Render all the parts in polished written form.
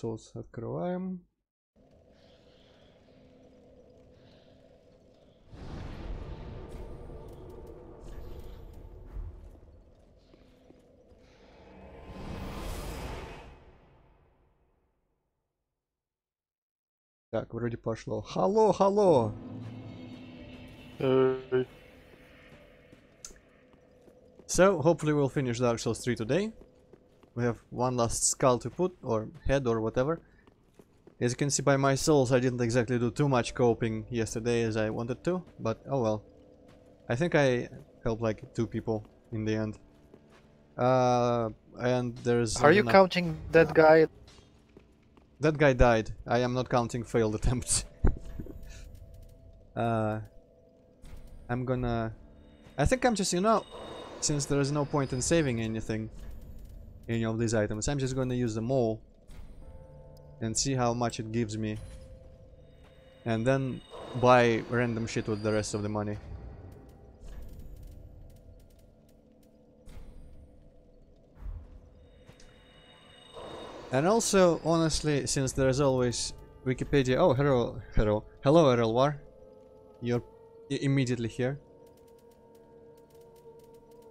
Souls открываем. Так, вроде пошло. Халло, халло! So, hopefully we'll finish Dark Souls 3 today. We have one last skull to put, or head, or whatever. As you can see by my souls, I didn't exactly do too much coping yesterday as I wanted to, but oh well. I think I helped like 2 people in the end. And there's... Are you counting that guy? That guy died. I am not counting failed attempts. I'm gonna... I think I'm just, you know, since there is no point in saving anything, any of these items, I'm just gonna use them all and see how much it gives me, and then buy random shit with the rest of the money. And also, honestly, since there's always Wikipedia... Oh, hello Errolwar. You're immediately here.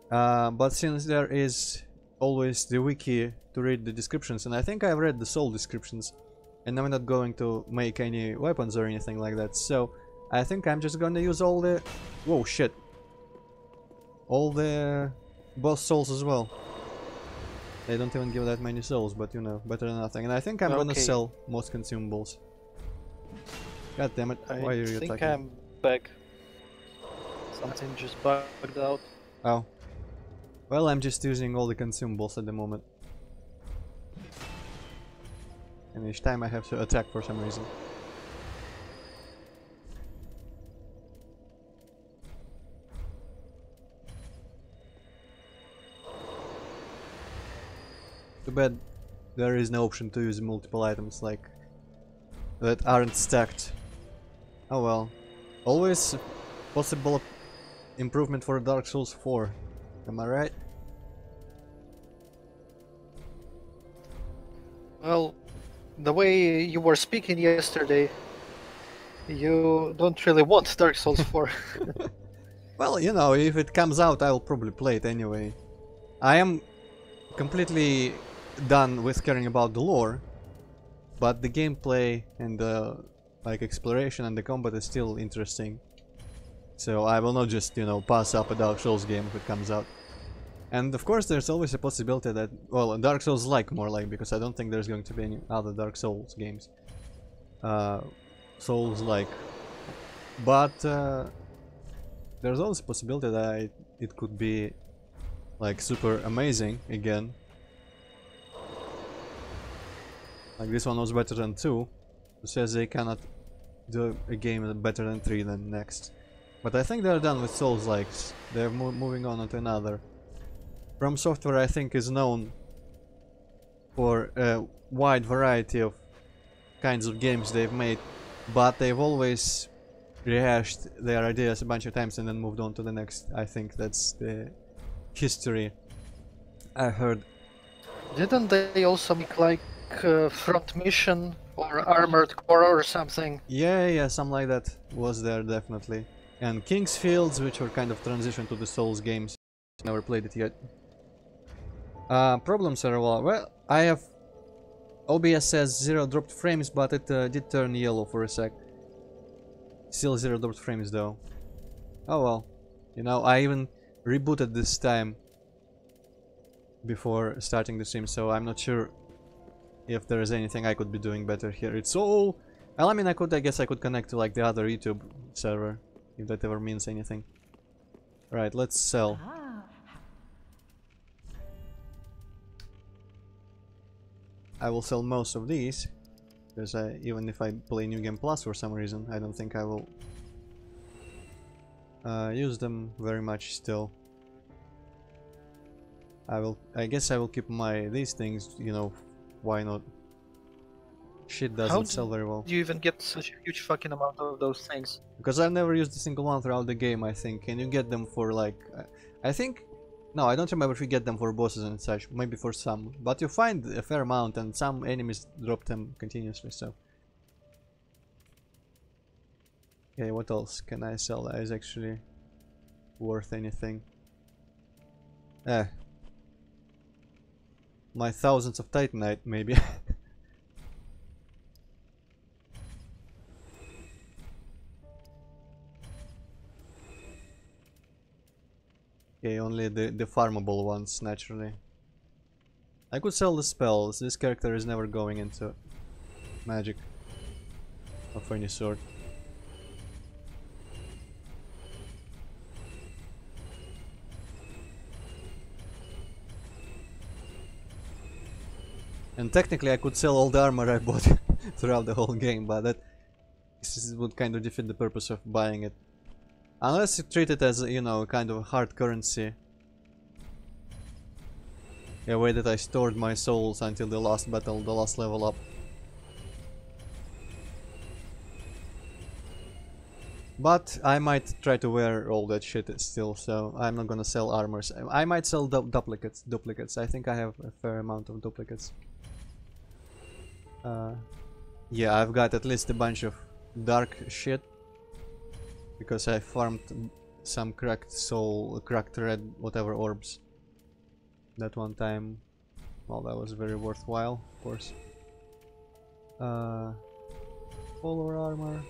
But since there is always the wiki to read the descriptions, and I think I've read the soul descriptions, and I'm not going to make any weapons or anything like that, so I think I'm just gonna use all the... Whoa, shit. All the boss souls as well. They don't even give that many souls, but you know, better than nothing. And I think I'm gonna sell most consumables. God damn it, why are you attacking? I think I'm back. Something just bugged out. Oh. Well, I'm just using all the consumables at the moment. And each time I have to attack for some reason. Too bad there is no option to use multiple items like that aren't stacked. Oh well. Always possible improvement for Dark Souls 4. Am I right? Well, the way you were speaking yesterday, you don't really want Dark Souls 4. Well, you know, if it comes out, I'll probably play it anyway. I am completely done with caring about the lore, but the gameplay and the like exploration and the combat is still interesting. So I will not just, you know, pass up a Dark Souls game if it comes out. And of course there's always a possibility that, well, Dark Souls like more like, because I don't think there's going to be any other Dark Souls games. Souls like. But there's always a possibility that it could be like super amazing again. Like this one was better than 2. Who says they cannot do a game better than 3 than next. But I think they're done with Souls likes. They're moving on to another. From Software, I think, is known for a wide variety of kinds of games they've made, but they've always rehashed their ideas a bunch of times and then moved on to the next. I think that's the history I heard. Didn't they also make like Front Mission or Armored Core or something? Yeah, something like that was there definitely. And King's Fields, which were kind of transition to the Souls games. Never played it yet. Problems are well, I have OBS says 0 dropped frames, but it did turn yellow for a sec. Still 0 dropped frames though. Oh well, you know, I even rebooted this time before starting the stream, so I'm not sure if there is anything I could be doing better here. It's all... Well, I mean, I guess I could connect to like the other YouTube server, if that ever means anything. Right, let's sell. I will sell most of these, because even if I play New Game Plus for some reason, I don't think I will use them very much still. I guess I will keep these things, you know, why not? Shit doesn't sell very well. How do you even get such a huge fucking amount of those things? Because I've never used a single one throughout the game, I think. And you get them for like... I think No, I don't remember if you get them for bosses and such, maybe for some. But you find a fair amount and some enemies drop them continuously, so... Okay, what else can I sell that is actually worth anything? My thousands of titanite, maybe. Okay, only the farmable ones, naturally. I could sell the spells. This character is never going into magic of any sort. And technically I could sell all the armor I bought throughout the whole game, but that would kind of defeat the purpose of buying it. Unless you treat it as, you know, kind of hard currency. A way that I stored my souls until the last battle, the last level up. But I might try to wear all that shit still, so I'm not gonna sell armors. I might sell duplicates. I think I have a fair amount of duplicates. Yeah, I've got at least a bunch of dark shit. Because I farmed some cracked soul, cracked red, whatever orbs. That one time. Well, that was very worthwhile, of course. Polar armor.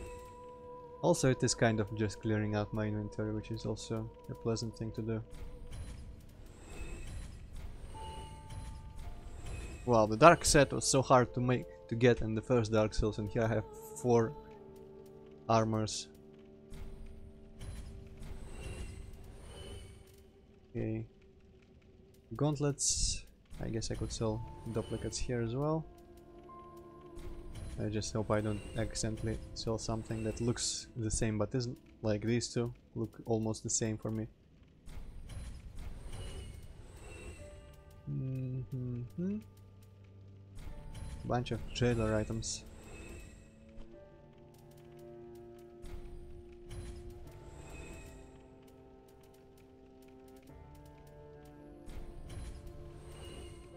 Also, it is kind of just clearing out my inventory, which is also a pleasant thing to do. Wow, the dark set was so hard to get in the first Dark Souls, and here I have 4 armors. Okay. Gauntlets. I guess I could sell duplicates here as well. I just hope I don't accidentally sell something that looks the same but isn't. Like these two look almost the same for me. Bunch of jailer items.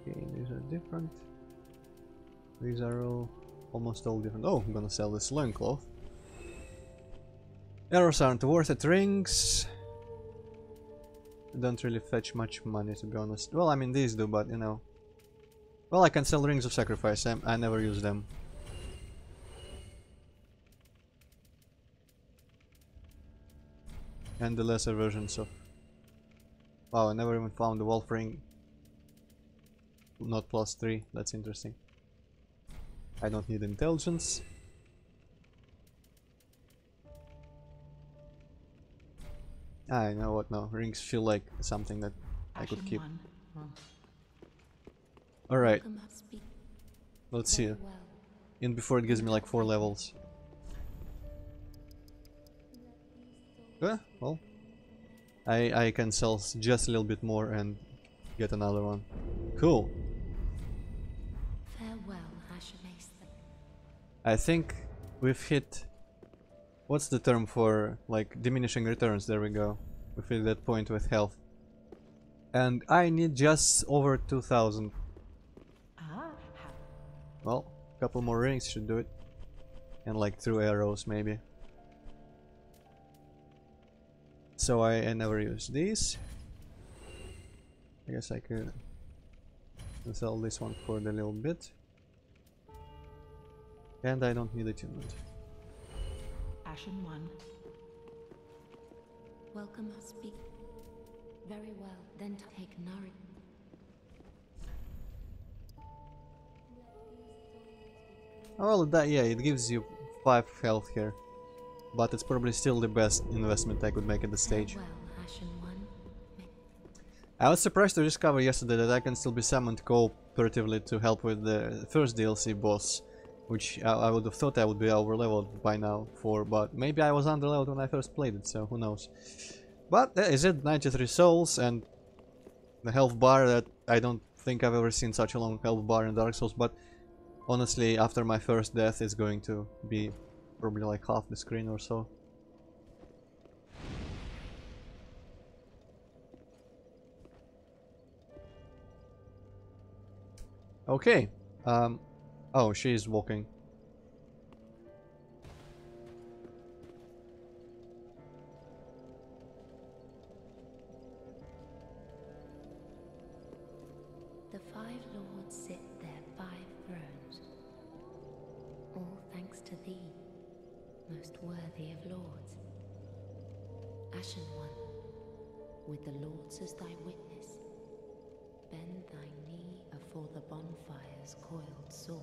Okay, these are different. These are almost all different. Oh, I'm gonna sell this loincloth. Arrows aren't worth it. Rings don't really fetch much money, to be honest. Well, I mean these do, but you know. Well, I can sell rings of sacrifice. I never use them. And the lesser versions of... Wow, I never even found the wolf ring. Not +3, that's interesting. I don't need intelligence. I know what now. Rings feel like something that I could keep. Alright. Let's see. And before it gives me like 4 levels. Well. I can sell just a little bit more and get another one. Cool. I think we've hit... What's the term for, like, diminishing returns? There we go. We've hit that point with health. And I need just over 2000. Well, a couple more rings should do it. And like 2 arrows maybe. So I never use these. I guess I could sell this one for the little bit. And I don't need attunement. Ashen one. Welcome, speak. Very well, then take nourishment. Well, that, yeah, it gives you 5 health here. But it's probably still the best investment I could make at this stage. I was surprised to discover yesterday that I can still be summoned cooperatively to help with the first DLC boss. Which I would have thought I would be overleveled by now for, but maybe I was underleveled when I first played it, so who knows. But is it 93 souls and the health bar that I don't think I've ever seen such a long health bar in Dark Souls, but honestly after my first death it's going to be probably like half the screen or so. Okay. Oh, she's walking. The 5 lords sit their 5 thrones, all thanks to thee, most worthy of lords. Ashen One, with the lords as thy witness, bend thy knee afore the bonfire's coiled sword,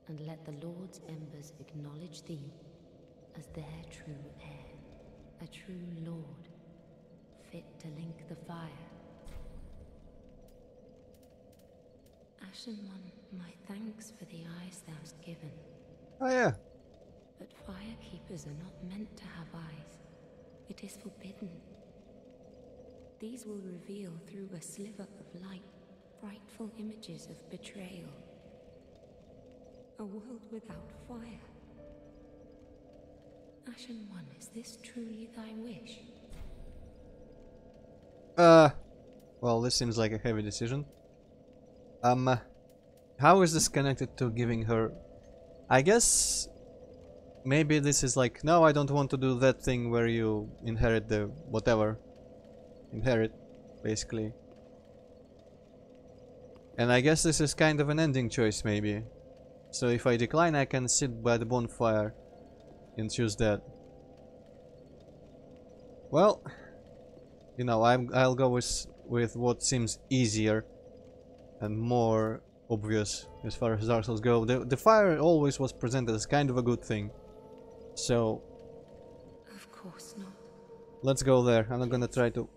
and let the lord's embers acknowledge thee as their true heir, a true lord, fit to link the fire. Ashen One, my thanks for the eyes thou'st given. Oh yeah. But firekeepers are not meant to have eyes. It is forbidden. These will reveal through a sliver of light frightful images of betrayal. A world without fire. Ashen One, is this truly thy wish? Well, this seems like a heavy decision. How is this connected to giving her... I guess... Maybe this is like, no, I don't want to do that thing where you inherit the... whatever. Inherit, basically. And I guess this is kind of an ending choice, maybe. So if I decline, I can sit by the bonfire and choose that. Well, you know, I'll go with what seems easier and more obvious as far as Dark Souls go. The fire always was presented as kind of a good thing. So Of course not. let's go there. I'm not gonna try to...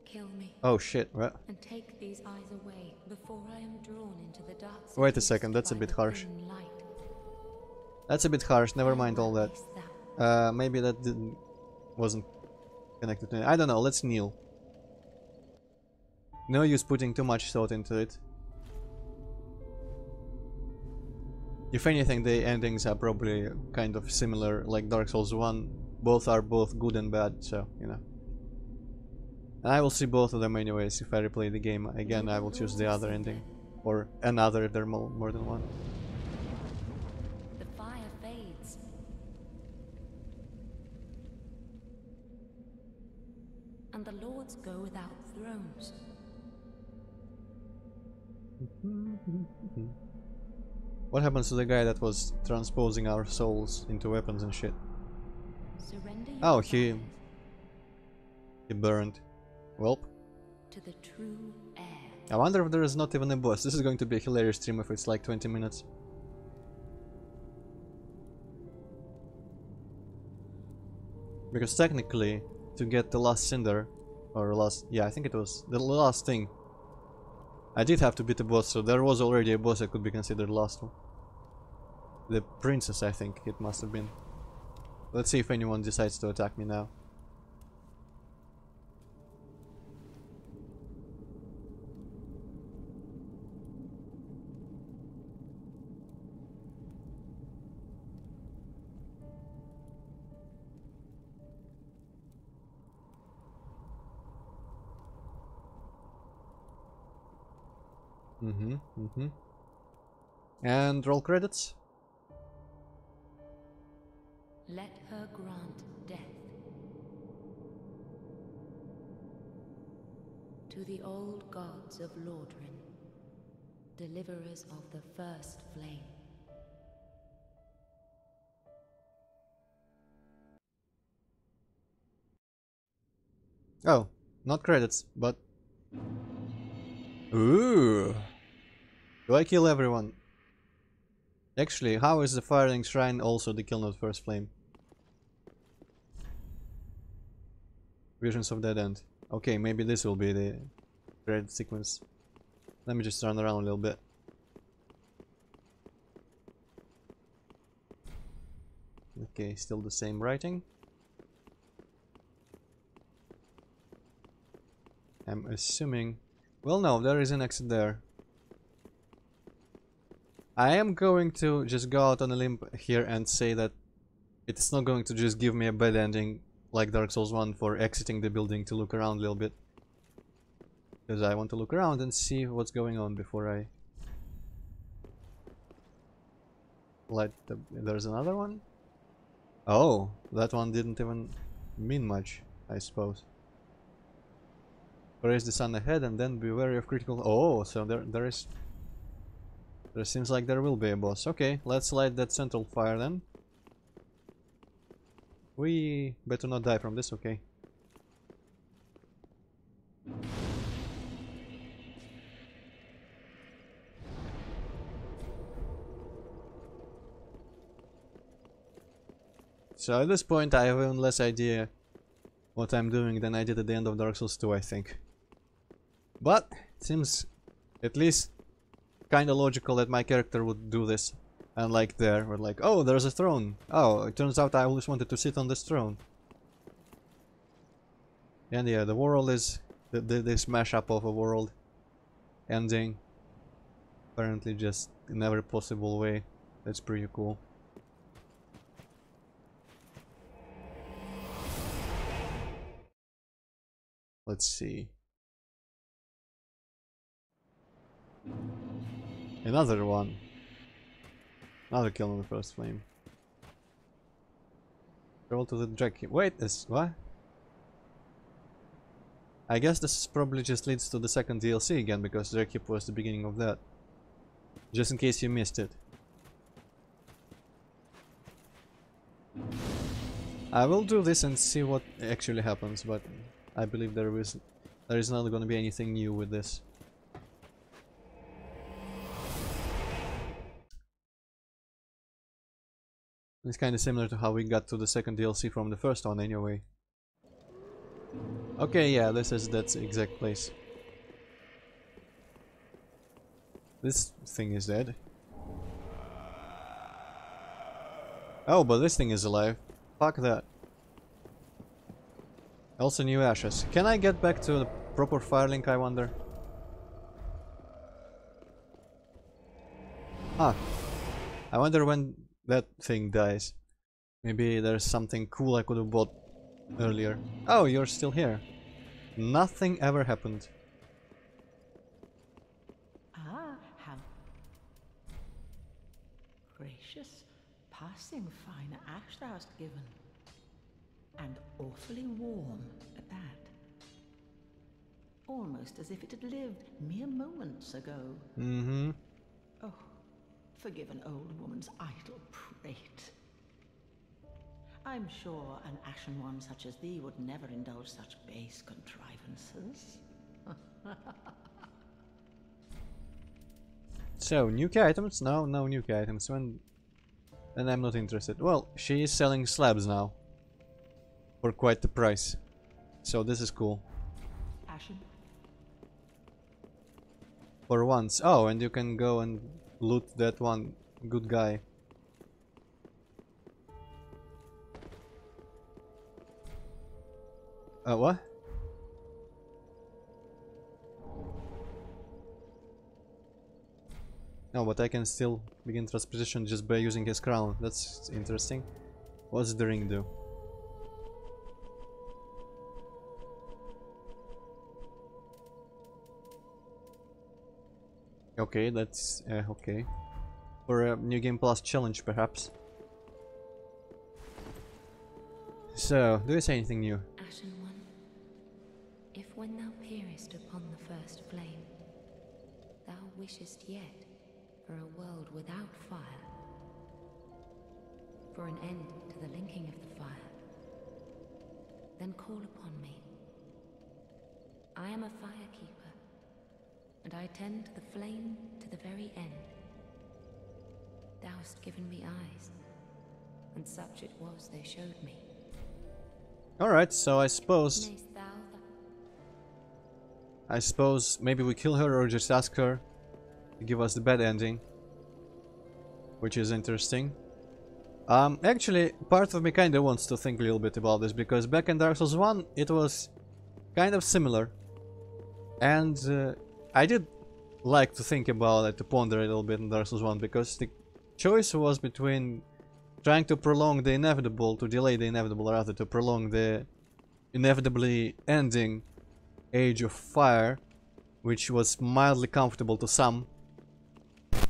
Kill me. Oh shit, what? And take these eyes away before I am drawn into the dark. Wait a second, that's a bit harsh. That's a bit harsh, never mind all that. Maybe that wasn't connected to it. I don't know, let's kneel. No use putting too much thought into it. If anything, the endings are probably kind of similar, like Dark Souls 1. Both are both good and bad, so, you know. And I will see both of them anyways. If I replay the game again, I will choose the other ending. Or another if there are more than one. The fire fades. And the lords go without thrones. What happens to the guy that was transposing our souls into weapons and shit? Surrender your Oh, he desires burned. Welp. to the true heir. I wonder if there is not even a boss. This is going to be a hilarious stream if it's like 20 minutes. Because technically, to get the last cinder, or last, yeah, I think it was the last thing, I did have to beat the boss, so there was already a boss that could be considered the last one. The princess, I think it must have been. Let's see if anyone decides to attack me now. And roll credits. Let her grant death to the old gods of Lordran, deliverers of the first flame. Oh, not credits, but... Ooh! Do I kill everyone? Actually, how is the Firelink Shrine also the Kiln of First Flame? Visions of Dead End. Okay, maybe this will be the credit sequence. Let me just run around a little bit. Okay, still the same writing. I'm assuming... Well, no, there is an exit there. I am going to just go out on a limb here and say that it's not going to just give me a bad ending like Dark Souls 1 for exiting the building to look around a little bit. Because I want to look around and see what's going on before I light the... There's another one? Oh, that one didn't even mean much, I suppose. Raise the sun ahead and then be wary of critical... Oh, so there is... There seems like there will be a boss. Okay, let's light that central fire then. We better not die from this, okay. So at this point I have even less idea what I'm doing than I did at the end of Dark Souls 2, I think. But it seems at least kinda logical that my character would do this. Unlike there, we're like, oh, there's a throne. Oh, it turns out I always wanted to sit on this throne. And yeah, the world is this mashup of a world ending. Apparently just in every possible way. That's pretty cool. Let's see. Another one. Another kill on the first flame. Travel to the Dreg Heap. Wait, this what? I guess this probably just leads to the second DLC again, because Dreg Heap was the beginning of that. Just in case you missed it. I will do this and see what actually happens, but I believe there is not going to be anything new with this. It's kind of similar to how we got to the second DLC from the first one anyway. Okay, yeah, this is that exact place. This thing is dead. Oh, but this thing is alive. Fuck that. Also new ashes. Can I get back to the proper Firelink, I wonder? Ah. I wonder when that thing dies. Maybe there's something cool I could have bought earlier. Oh, you're still here. Nothing ever happened. Ah, how gracious. Passing fine ash thou hast given. And awfully warm at that. Almost as if it had lived mere moments ago. Mm-hmm. Oh, forgive an old woman's idle prate. I'm sure an ashen one such as thee would never indulge such base contrivances. So, nuke items? No, no nuke items. When... And I'm not interested. Well, she is selling slabs now. For quite the price. So this is cool. Ashen? For once. Oh, and you can go and loot that one good guy. What? No, but I can still begin transposition just by using his crown. That's interesting. What's the ring do? Okay, that's okay. For a New Game Plus challenge, perhaps. So, do you say anything new? Ashen one, if when thou peerest upon the first flame, thou wishest yet for a world without fire, for an end to the linking of the fire, then call upon me. I am a firekeeper, and I tend to the flame to the very end. Thou hast given me eyes, and such it was they showed me. Alright, so I suppose Mayst thou maybe we kill her or just ask her to give us the bad ending. Which is interesting. Actually, part of me kinda wants to think a little bit about this, because back in Dark Souls 1 it was kind of similar. And I did like to think about it, to ponder a little bit in Dark Souls 1, because the choice was between trying to prolong the inevitable, to delay the inevitable, rather, to prolong the inevitably ending Age of Fire, which was mildly comfortable to some,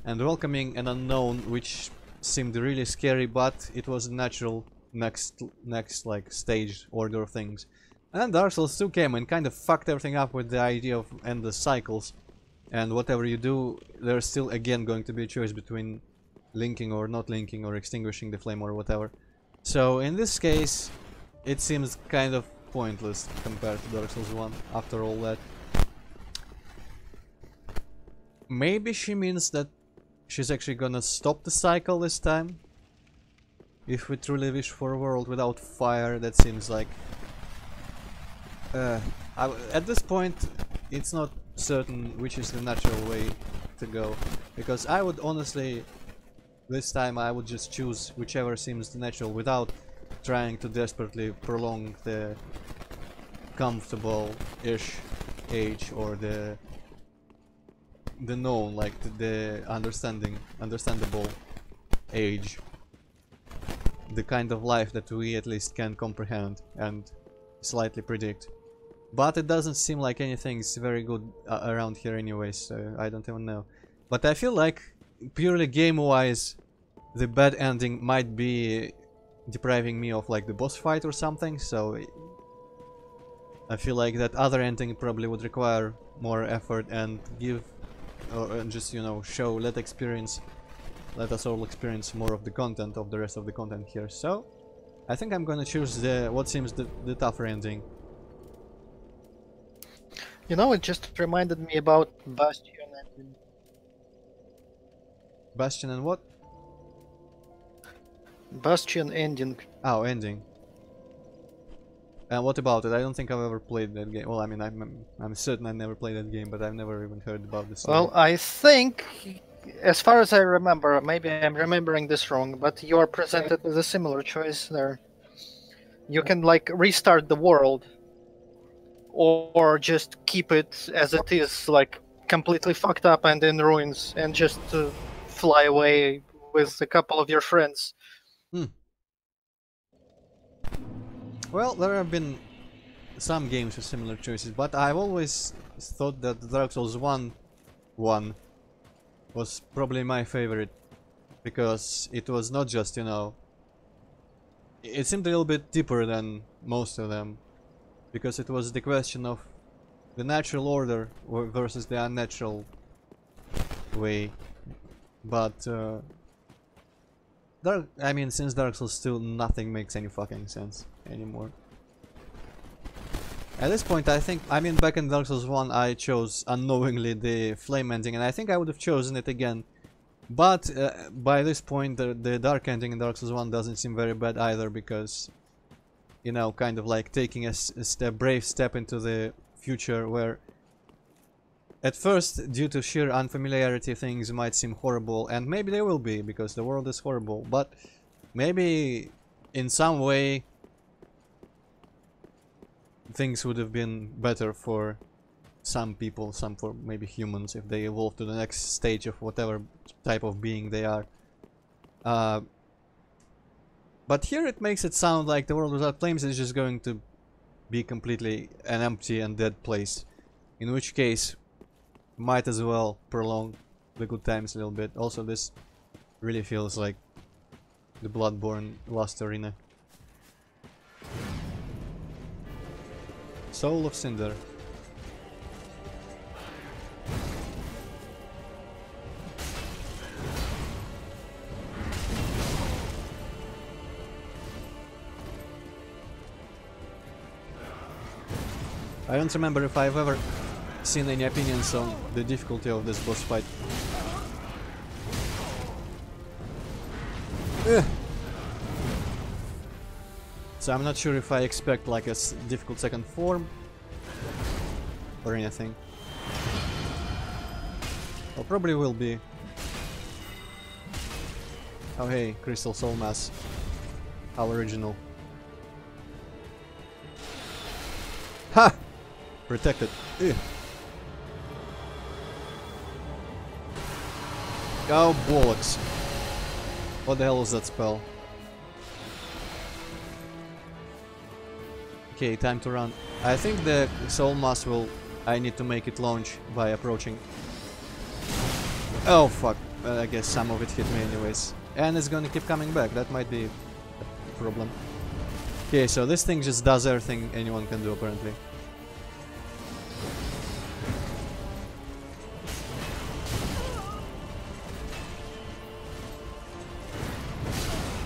and welcoming an unknown which seemed really scary, but it was a natural next like stage order of things. And then Dark Souls 2 came and kind of fucked everything up with the idea of endless cycles, and whatever you do, there's still again going to be a choice between linking or not linking or extinguishing the flame or whatever. So in this case it seems kind of pointless compared to Dark Souls 1 after all that. Maybe she means that she's actually gonna stop the cycle this time. If we truly wish for a world without fire, that seems like... at this point, it's not certain which is the natural way to go. Because I would honestly, this time I would just choose whichever seems natural without trying to desperately prolong the comfortable-ish age or the known, like the understandable age, the kind of life that we at least can comprehend and slightly predict. But it doesn't seem like anything's very good around here anyway, so I don't even know. But I feel like purely game-wise, the bad ending might be depriving me of like the boss fight or something, so I feel like that other ending probably would require more effort and give, or just, you know, show, let us all experience more of the content, of the rest of the content here. So I think I'm gonna choose the what seems the tougher ending. You know, it just reminded me about Bastion and... Bastion and what? Bastion ending. Oh, ending. And what about it? I don't think I've ever played that game. Well, I mean, I'm certain I never played that game, but I've never even heard about this. Well, I think, as far as I remember, maybe I'm remembering this wrong, but you are presented with a similar choice there. You can like restart the world, or just keep it as it is, like completely fucked up and in ruins, and just fly away with a couple of your friends. Well, there have been some games with similar choices, but I've always thought that Dark Souls 1 was probably my favorite, because it was not just, you know, it seemed a little bit deeper than most of them, because it was the question of the natural order versus the unnatural way. But I mean, since Dark Souls 2, nothing makes any fucking sense anymore. At this point, I think, I mean, back in Dark Souls 1 I chose unknowingly the flame ending, and I think I would have chosen it again. But by this point the dark ending in Dark Souls 1 doesn't seem very bad either, because, you know, kind of like taking a brave step into the future where at first, due to sheer unfamiliarity, things might seem horrible, and maybe they will be, because the world is horrible, but maybe in some way things would have been better for some people, for maybe humans, if they evolve to the next stage of whatever type of being they are. But here it makes it sound like the world without flames is just going to be completely an empty and dead place, in which case might as well prolong the good times a little bit. Also, this really feels like the Bloodborne Lost Arena. Soul of Cinder. I don't remember if I've ever seen any opinions on the difficulty of this boss fight. Ugh. So I'm not sure if I expect like a difficult second form or anything. Well, probably will be. Oh hey, Crystal Soul Mass. How original. Ha! Protected. Ugh. Oh bollocks. What the hell was that spell? Okay, time to run. I think the Soul Mass will I need to make it launch by approaching. Oh fuck, I guess some of it hit me anyways. And it's gonna keep coming back, that might be a problem. Okay, so this thing just does everything anyone can do apparently.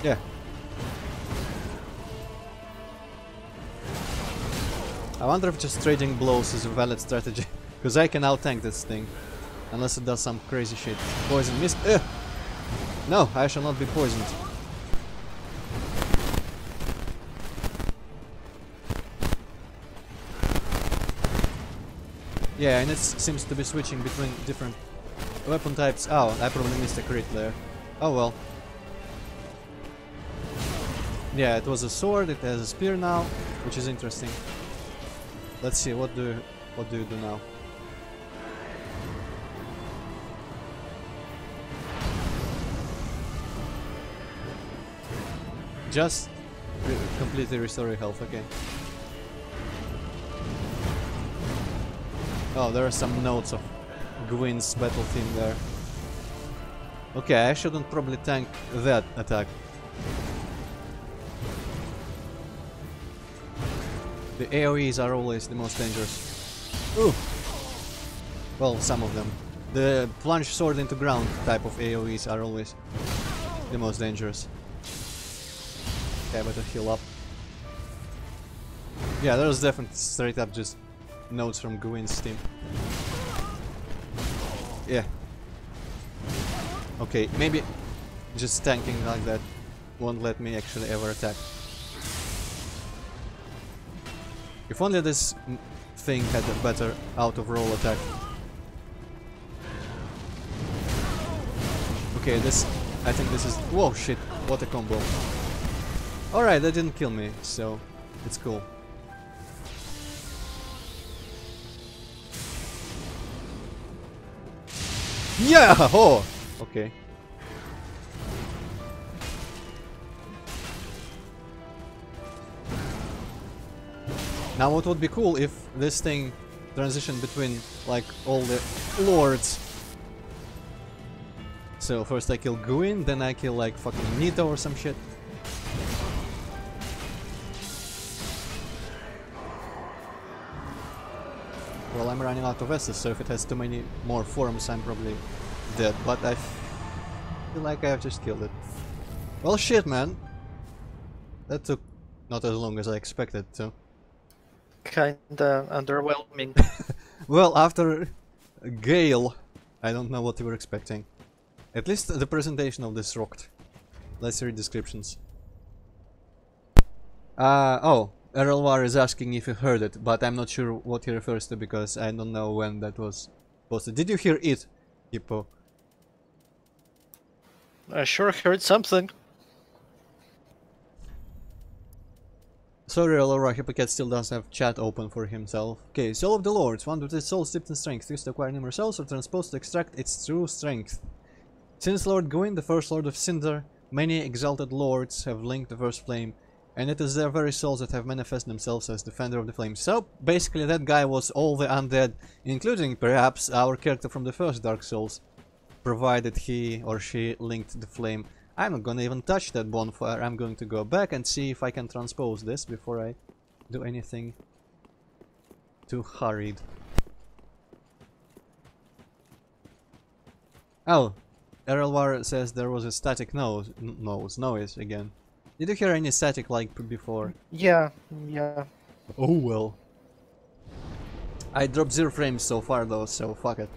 Yeah. I wonder if just trading blows is a valid strategy, because I can out-tank this thing, unless it does some crazy shit. Poison mist. Ugh! No, I shall not be poisoned. Yeah, and it seems to be switching between different weapon types. Oh, I probably missed a crit there. Oh well. Yeah, it was a sword, it has a spear now, which is interesting. Let's see, what do you do now? Just completely restore your health, okay. Oh, there are some notes of Gwyn's battle theme there. Okay, I shouldn't probably tank that attack. The AoEs are always the most dangerous. Ooh! Well, some of them. The plunge sword into ground type of AoEs are always the most dangerous. Okay, I better heal up. Yeah, there's definitely straight up just notes from Gwyn's team. Yeah. Okay, maybe just tanking like that won't let me actually ever attack. If only this thing had a better out of roll attack. Okay, this... I think this is... Whoa, shit, what a combo. Alright, that didn't kill me, so it's cool. Yeah! Oh! Okay. Now what would be cool if this thing transitioned between like all the lords. So first I kill Gwyn, then I kill like fucking Nito or some shit. Well, I'm running out of S's, so if it has too many more forms I'm probably dead, but I feel like I have just killed it. Well shit, man. That took not as long as I expected to. Kinda underwhelming. Well, after Gale, I don't know what you were expecting. At least the presentation of this rocked. Let's read descriptions. Oh, Erelwar is asking if you heard it, but I'm not sure what he refers to because I don't know when that was posted. Did you hear it, Hippo? I sure heard something. Sorry, Elora, Hippocat still doesn't have chat open for himself. Okay, Soul of the Lords. One with its soul steeped in strength, used to acquire numerous souls or transposed to extract its true strength. Since Lord Gwyn, the first Lord of Cinder, many exalted lords have linked the first flame, and it is their very souls that have manifested themselves as Defender of the Flame. So, basically that guy was all the undead, including perhaps our character from the first Dark Souls, provided he or she linked the flame. I'm not gonna even touch that bonfire. I'm going to go back and see if I can transpose this before I do anything too hurried. Oh, Erelwar says there was a static noise again. Did you hear any static like before? Yeah. Oh well. I dropped 0 frames so far though, so fuck it.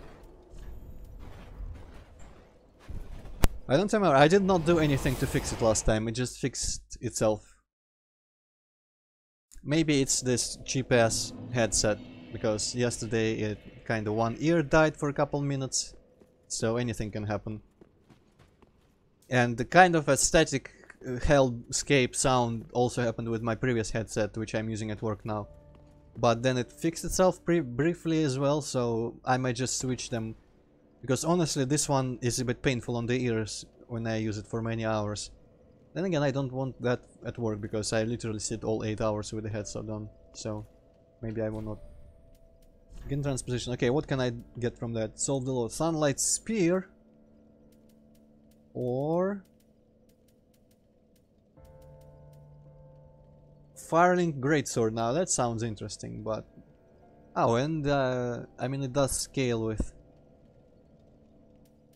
I don't remember, I did not do anything to fix it last time, it just fixed itself. Maybe it's this cheap ass headset, because yesterday it kinda one ear died for a couple minutes, so anything can happen. And the kind of a static hellscape sound also happened with my previous headset, which I'm using at work now. But then it fixed itself briefly as well, so I might just switch them. Because honestly, this one is a bit painful on the ears when I use it for many hours. Then again, I don't want that at work because I literally sit all 8 hours with the headset on. So maybe I will not Gain transposition. Okay, what can I get from that? Solve the load. Sunlight Spear. Or... Firelink Greatsword. Now that sounds interesting, but... Oh, and I mean it does scale with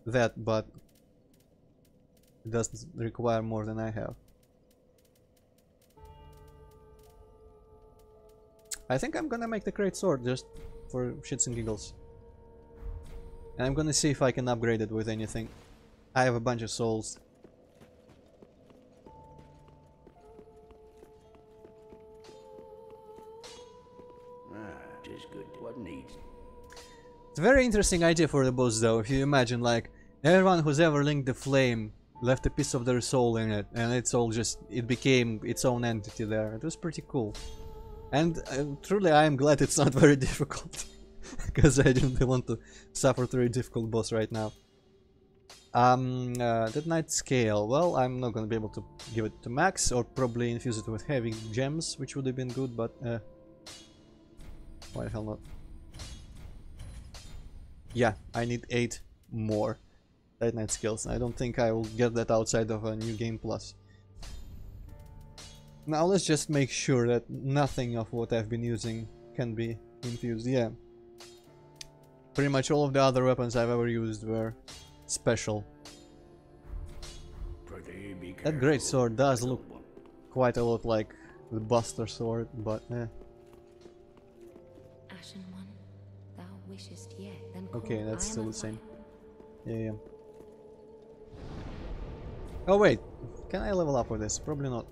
that, but it doesn't require more than I have. I think I'm gonna make the Greatsword just for shits and giggles. And I'm gonna see if I can upgrade it with anything. I have a bunch of souls. Just good. What needs? It's a very interesting idea for the boss though, if you imagine like everyone who's ever linked the flame left a piece of their soul in it and it's all just, it became its own entity there. It was pretty cool. And truly I am glad it's not very difficult because I didn't want to suffer through a difficult boss right now. That night scale, well I'm not gonna be able to give it to max or probably infuse it with heavy gems, which would have been good, but why the hell not? Yeah, I need 8 more Tight Night skills. I don't think I will get that outside of a new game plus. Now let's just make sure that nothing of what I've been using can be infused. Yeah. Pretty much all of the other weapons I've ever used were special. That great sword does look quite a lot like the Buster sword, but Ashen one, thou wishest yet, then call okay, that's I am still the alive. same. Yeah. Oh wait, can I level up with this? Probably not.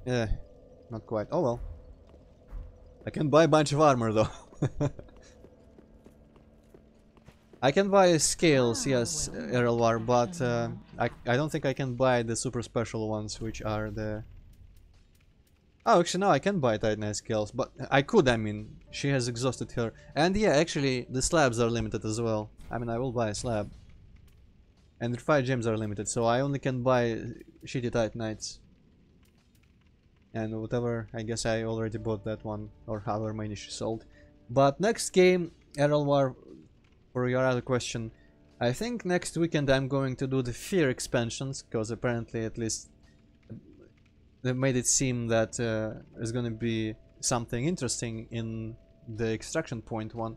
Yeah, not quite. Oh well. I can buy a bunch of armor though. I can buy scales, yes, Erelwar, but I don't think I can buy the super special ones, which are the... Oh, actually no, I can buy Titan scales, but I could, I mean, she has exhausted her. And yeah, actually, the slabs are limited as well. I mean, I will buy a slab. And the 5 gems are limited, so I only can buy shitty Titanites. And whatever, I guess I already bought that one, or however many she sold. But next game, Erelwar, for your other question, I think next weekend I'm going to do the Fear expansions, because apparently at least they made it seem that there's gonna be something interesting in the extraction point one.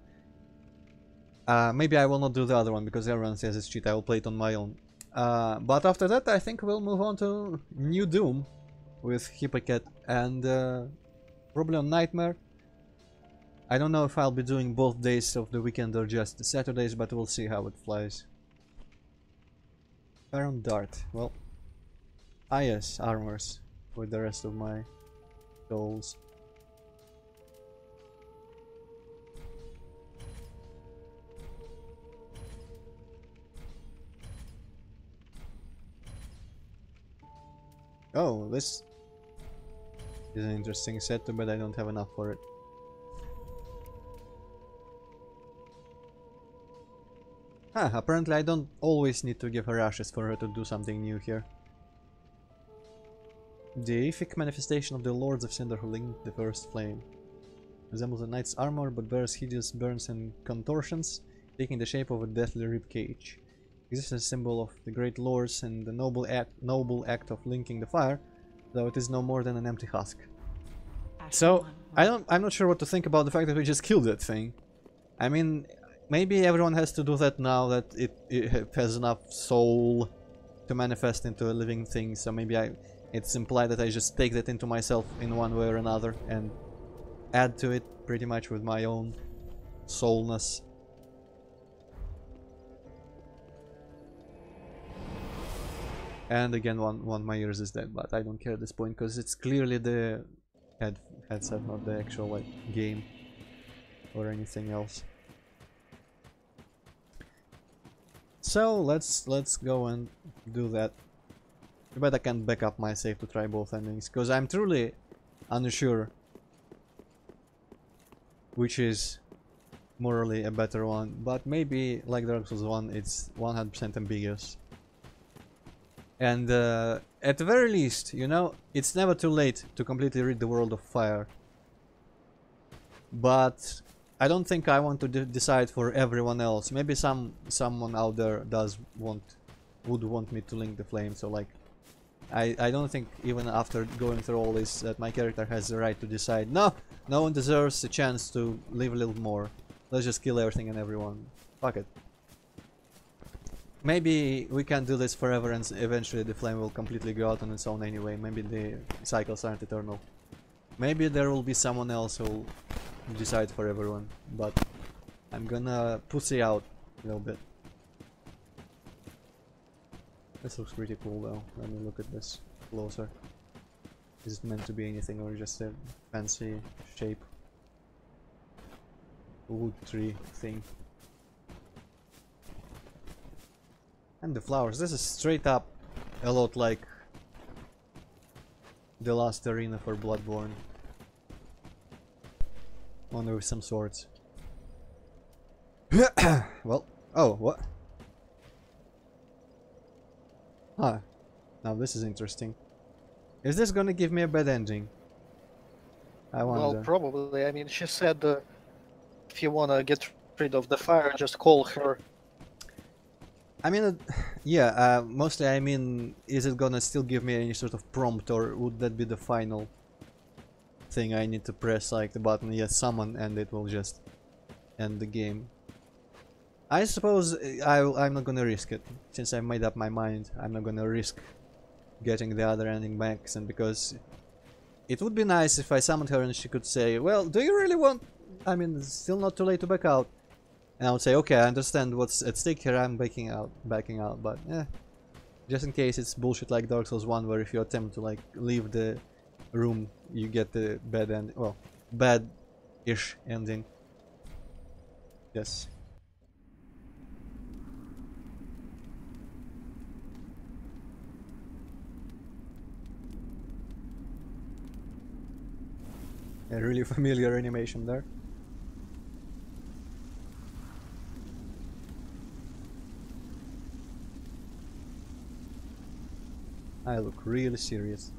Maybe I will not do the other one because everyone says it's cheat. I will play it on my own. But after that I think we'll move on to New Doom with Hippocat and probably on Nightmare. I don't know if I'll be doing both days of the weekend or just the Saturdays, but we'll see how it flies. Iron Dart, well... Ah yes, armors with the rest of my goals. Oh, this is an interesting set, but I don't have enough for it. Ah, apparently I don't always need to give her ashes for her to do something new here. The Deific manifestation of the Lords of Cinder who linked the first flame. Resembles a knight's armor but bears hideous burns and contortions, taking the shape of a deathly ribcage. Exists as a symbol of the great lords and the noble act of linking the fire, though it is no more than an empty husk. So I'm not sure what to think about the fact that we just killed that thing. I mean, maybe everyone has to do that now that it has enough soul to manifest into a living thing, so maybe it's implied that I just take that into myself in one way or another and add to it pretty much with my own soulness. And again, one my ears is dead, but I don't care at this point because it's clearly the headset, not the actual like game or anything else. So let's go and do that. I bet I can back up my save to try both endings, because I'm truly unsure which is morally a better one, but maybe like Dark Souls 1 it's 100% ambiguous. And at the very least, you know, it's never too late to completely rid the world of fire. But I don't think I want to decide for everyone else. Maybe someone out there would want me to link the flame. So like, I don't think even after going through all this that my character has the right to decide. No, no one deserves a chance to live a little more. Let's just kill everything and everyone. Fuck it. Maybe we can't do this forever and eventually the flame will completely go out on its own anyway. Maybe the cycles aren't eternal. Maybe there will be someone else who'll decide for everyone. But I'm gonna pussy out a little bit. This looks pretty cool though. Let me look at this closer. Is it meant to be anything or just a fancy shape? Wood tree thing. And the flowers. This is straight up a lot like the last arena for Bloodborne. Only with some swords. Well, oh, what? Huh. Now this is interesting. Is this gonna give me a bad ending? I wonder. Well, probably. I mean, she said if you wanna get rid of the fire, just call her. I mean, yeah, mostly I mean, is it gonna still give me any sort of prompt, or would that be the final thing I need to press, like the button, yes, summon, and it will just end the game? I suppose I'm not gonna risk it, since I made up my mind. I'm not gonna risk getting the other ending back, and because it would be nice if I summoned her and she could say, well, do you really want... I mean, it's still not too late to back out. And I would say, okay, I understand what's at stake here, I'm backing out, but just in case it's bullshit like Dark Souls 1, where if you attempt to like leave the room, you get the bad end, well, bad-ish ending. Yes. A really familiar animation there. I look really serious.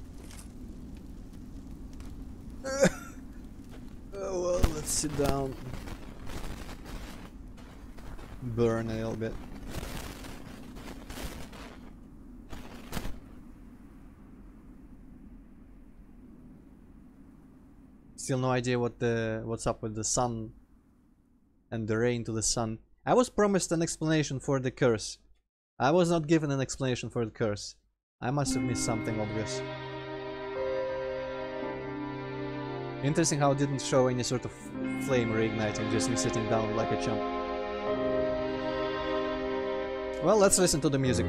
Oh well, let's sit down. Burn a little bit. Still no idea what's up with the sun and the rain to the sun. I was promised an explanation for the curse. I was not given an explanation for the curse. I must have missed something obvious. Interesting how it didn't show any sort of flame reigniting, just me sitting down like a chump. Well, let's listen to the music.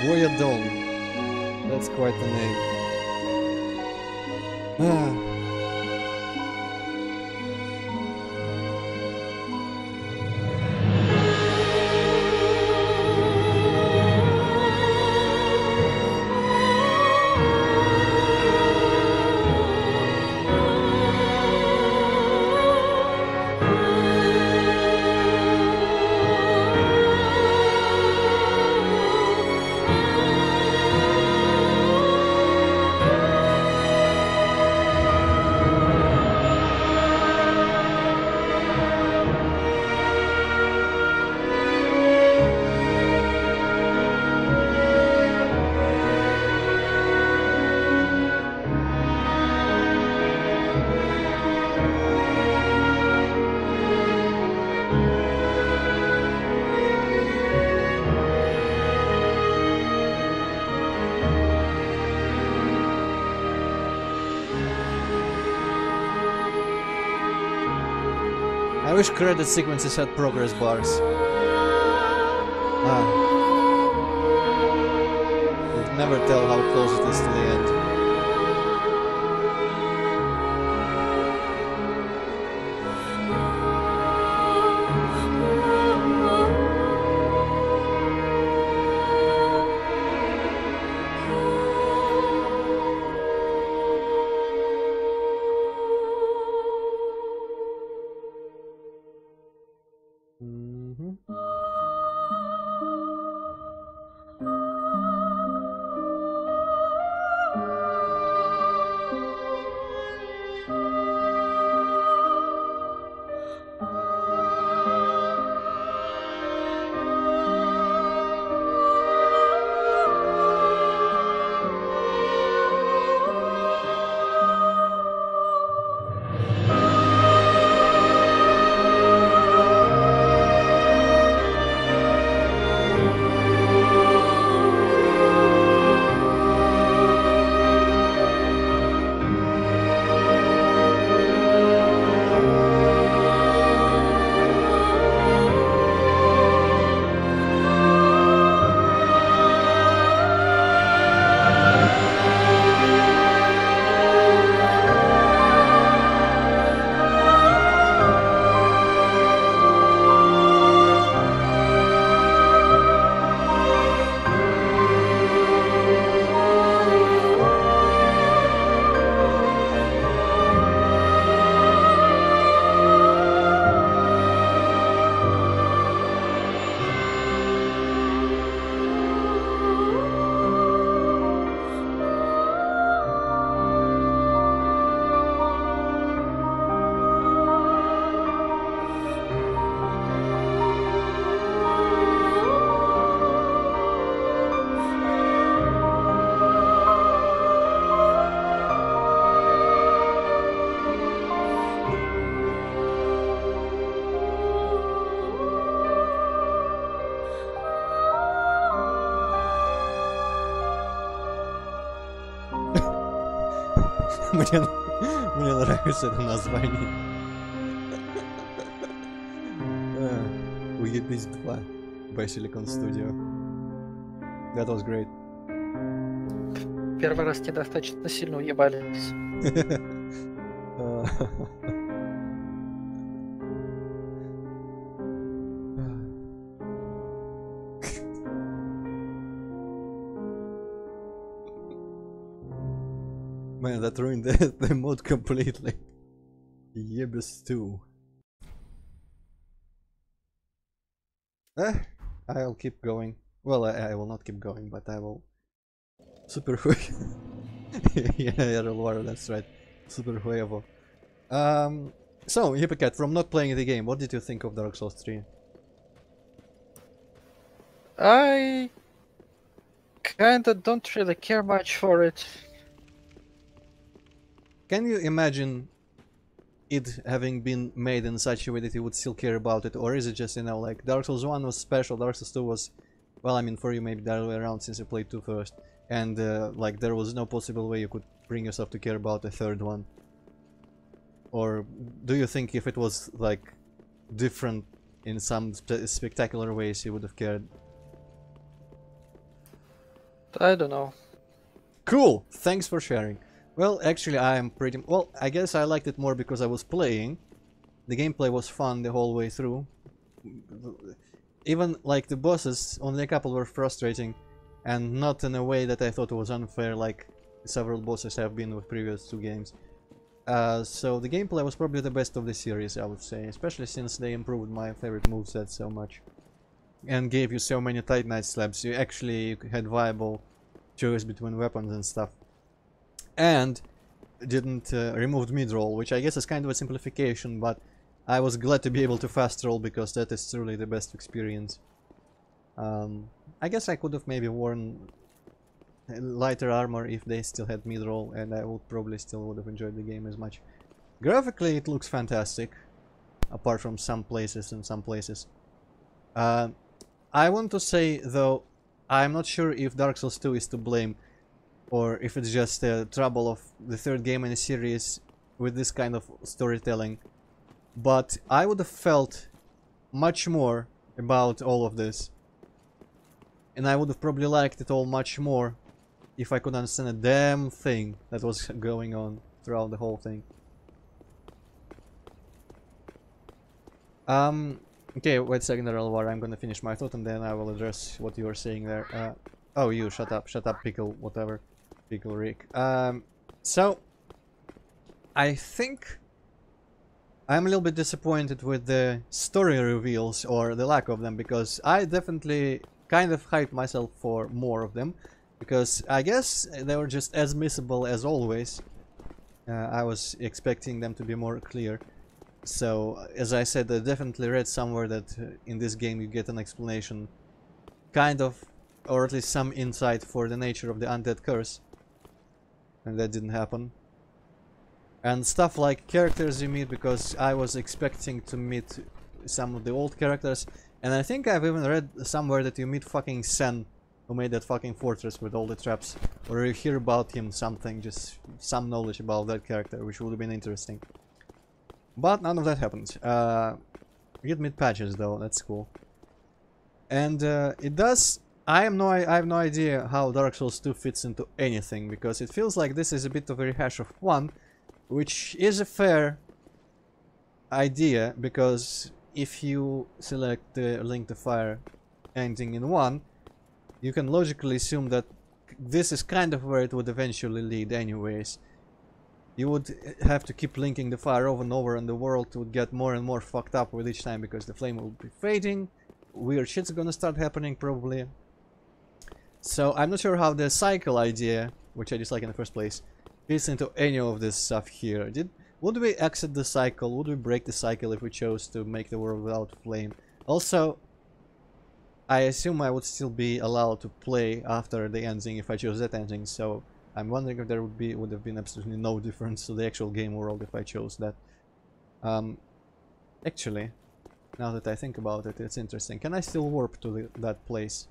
Boyadon. That's quite the name. Ah. I wish credit sequences had progress bars. Ah. You can never tell how close it is to the end. Мне нравится это название. Уебись 2 by Silicon Studio. That was great. Первый раз недостаточно сильно уебались. Man, that ruined the mod completely. Yebus 2. I'll keep going. Well, I will not keep going, but I will... Super yeah, War, that's right. Super huevo. So, Hippocat, from not playing the game, what did you think of Dark Souls 3? I kinda don't really care much for it. Can you imagine it having been made in such a way that you would still care about it, or is it just, you know, like Dark Souls 1 was special, Dark Souls 2 was, well, I mean, for you maybe the other way around since you played 2 first, and like there was no possible way you could bring yourself to care about the third one? Or do you think if it was like different in some spectacular ways you would have cared? I don't know. Cool, thanks for sharing. Well, actually I am pretty... Well, I guess I liked it more because I was playing. The gameplay was fun the whole way through. Even like the bosses, only a couple were frustrating. And not in a way that I thought was unfair like several bosses have been with previous two games. So the gameplay was probably the best of the series, I would say. Especially since they improved my favorite moveset so much. And gave you so many Titanite slabs. You actually had viable choice between weapons and stuff. And didn't remove mid-roll, which I guess is kind of a simplification, but I was glad to be able to fast roll because that is truly the best experience. I guess I could have maybe worn lighter armor if they still had mid-roll, and I would probably still would have enjoyed the game as much. Graphically it looks fantastic, apart from some places and some places. I want to say though, I'm not sure if Dark Souls 2 is to blame, or if it's just the trouble of the third game in the series with this kind of storytelling. But I would have felt much more about all of this. And I would have probably liked it all much more if I could understand a damn thing that was going on throughout the whole thing. Okay, wait a second, Elvar, I'm gonna finish my thought and then I will address what you were saying there. Oh, you, shut up, pickle, whatever. Pickle Rick. So, I think I'm a little bit disappointed with the story reveals, or the lack of them, because I definitely kind of hyped myself for more of them, because I guess they were just as missable as always. I was expecting them to be more clear. So, as I said, I definitely read somewhere that in this game you get an explanation, kind of, or at least some insight for the nature of the undead curse. And that didn't happen. And stuff like characters you meet, because I was expecting to meet some of the old characters, and I think I've even read somewhere that you meet fucking Sen, who made that fucking fortress with all the traps, or you hear about him something, just some knowledge about that character, which would have been interesting. But none of that happened. You get mid patches though, that's cool. And it does... I have no idea how Dark Souls 2 fits into anything, because it feels like this is a bit of a rehash of 1, which is a fair idea, because if you select the Link to Fire ending in 1, you can logically assume that this is kind of where it would eventually lead anyways. You would have to keep linking the fire over and over, and the world would get more and more fucked up with each time, because the flame will be fading, weird shit's gonna start happening probably. So I'm not sure how the cycle idea, which I dislike in the first place, fits into any of this stuff here. Would we exit the cycle? Would we break the cycle if we chose to make the world without flame? Also, I assume I would still be allowed to play after the ending if I chose that ending, so I'm wondering if there would have been absolutely no difference to the actual game world if I chose that. Actually, now that I think about it, it's interesting. Can I still warp to that place?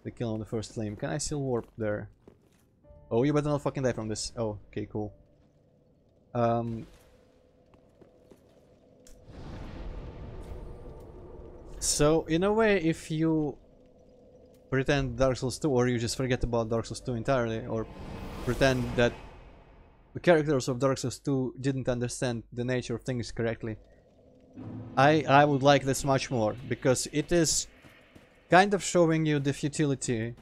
The Kiln on the first flame. Can I still warp there? Oh, you better not fucking die from this. Oh, okay, cool. So, in a way, if you pretend Dark Souls 2, or you just forget about Dark Souls 2 entirely, or pretend that the characters of Dark Souls 2 didn't understand the nature of things correctly, I would like this much more, because it is kind of showing you the futility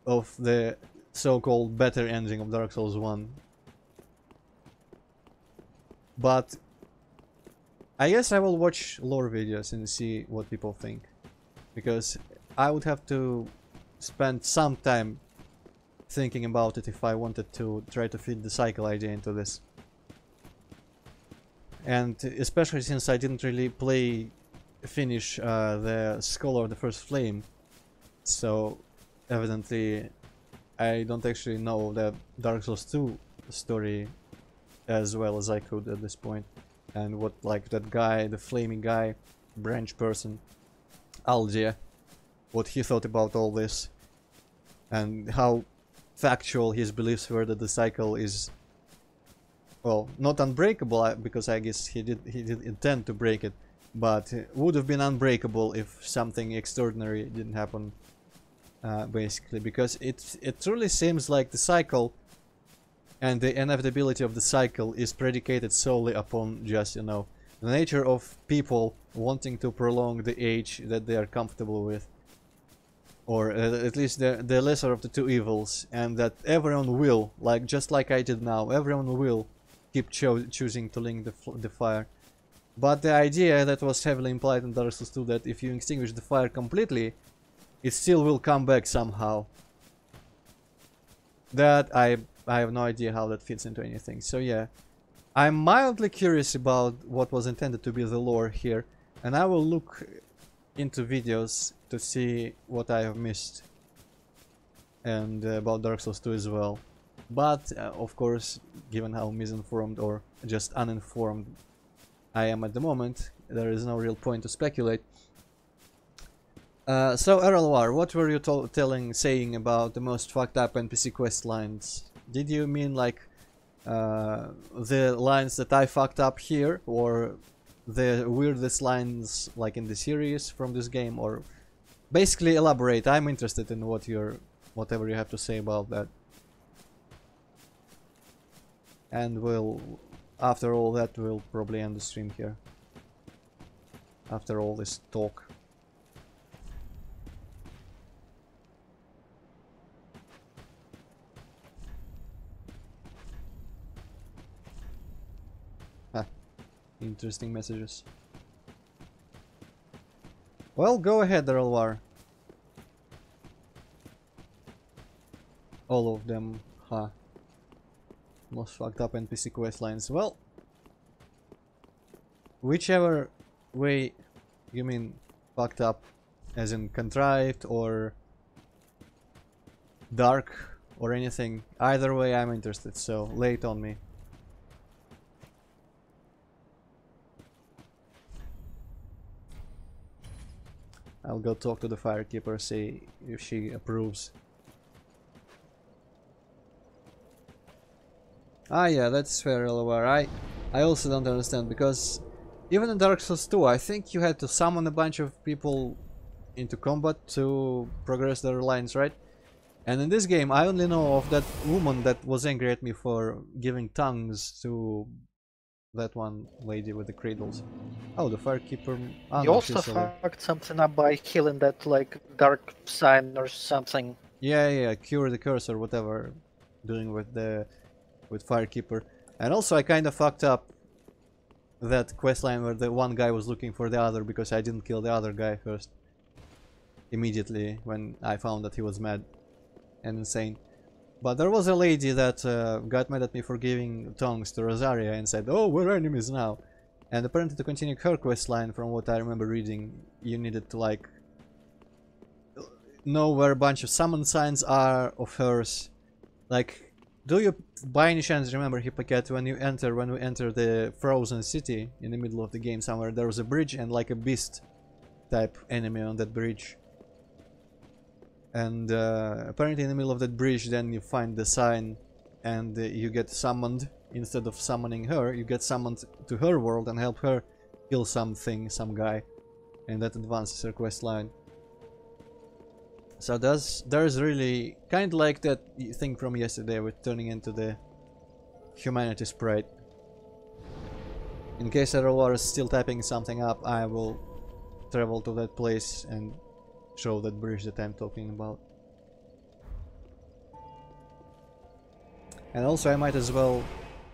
of the so-called better ending of Dark Souls 1. But I guess I will watch lore videos and see what people think, because I would have to spend some time thinking about it if I wanted to try to fit the cycle idea into this. And especially since I didn't really finish the Scholar of the First Flame, so evidently I don't actually know the Dark Souls 2 story as well as I could at this point, and what, like, that guy, the flaming guy, branch person, Aldia, what he thought about all this, and how factual his beliefs were that the cycle is, well, not unbreakable, because I guess he did intend to break it, but it would have been unbreakable if something extraordinary didn't happen. basically, because it truly seems like the cycle and the inevitability of the cycle is predicated solely upon just, you know, the nature of people wanting to prolong the age that they are comfortable with, or at least the lesser of the two evils, and that everyone will, like just like I did now, everyone will keep choosing to link the fire. But the idea that was heavily implied in Dark Souls 2, that if you extinguish the fire completely, it still will come back somehow. That I have no idea how that fits into anything. So yeah, I'm mildly curious about what was intended to be the lore here, and I will look into videos to see what I have missed, and about Dark Souls 2 as well. But of course, given how misinformed or just uninformed I am at the moment, there is no real point to speculate. So Errolwar, what were you saying about the most fucked up NPC quest lines? Did you mean like the lines that I fucked up here, or the weirdest lines like in the series from this game, or basically elaborate? I'm interested in whatever you have to say about that. And after all that, we'll probably end the stream here. After all this talk. Interesting messages. Well, go ahead, Errolwar. All of them, huh? Most fucked up NPC quest lines. Well, whichever way you mean fucked up, as in contrived or dark or anything, either way I'm interested, so lay it on me. I'll go talk to the Firekeeper, see if she approves. Ah yeah, that's fair, Elwar. I also don't understand, because even in Dark Souls 2, I think you had to summon a bunch of people into combat to progress their lines, right? And in this game, I only know of that woman that was angry at me for giving tongues to that one lady with the cradles. Oh, the Firekeeper. Ah, You no, also fucked something up by killing that like dark sign or something. Yeah, cure the curse or whatever, doing with Firekeeper. And also I kind of fucked up that questline where the one guy was looking for the other, because I didn't kill the other guy first. Immediately when I found that he was mad and insane. But there was a lady that got mad at me for giving tongues to Rosaria and said, "Oh, we're enemies now." And apparently to continue her questline, from what I remember reading, you needed to like know where a bunch of summon signs are of hers. Like, do you by any chance remember, Hippocat, when we enter the frozen city in the middle of the game somewhere, there was a bridge and like a beast type enemy on that bridge. And apparently in the middle of that bridge then you find the sign, and you get summoned. Instead of summoning her, you get summoned to her world and help her kill some guy, and that advances her quest line. So there's really kind of like that thing from yesterday with turning into the humanity sprite. In case Errolwar is still typing something up, I will travel to that place and show that bridge that I'm talking about. And also I might as well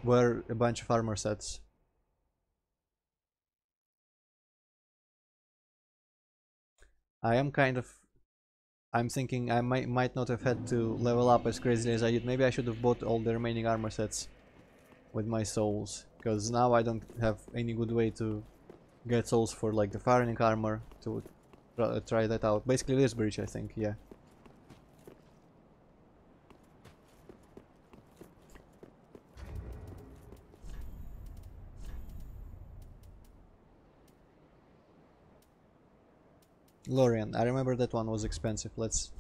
wear a bunch of armor sets. I'm thinking I might not have had to level up as crazily as I did. Maybe I should have bought all the remaining armor sets with my souls, because now I don't have any good way to get souls for like the Firelink armor to try that out. Basically this bridge, I think, yeah. Lorien, I remember that one was expensive. Let's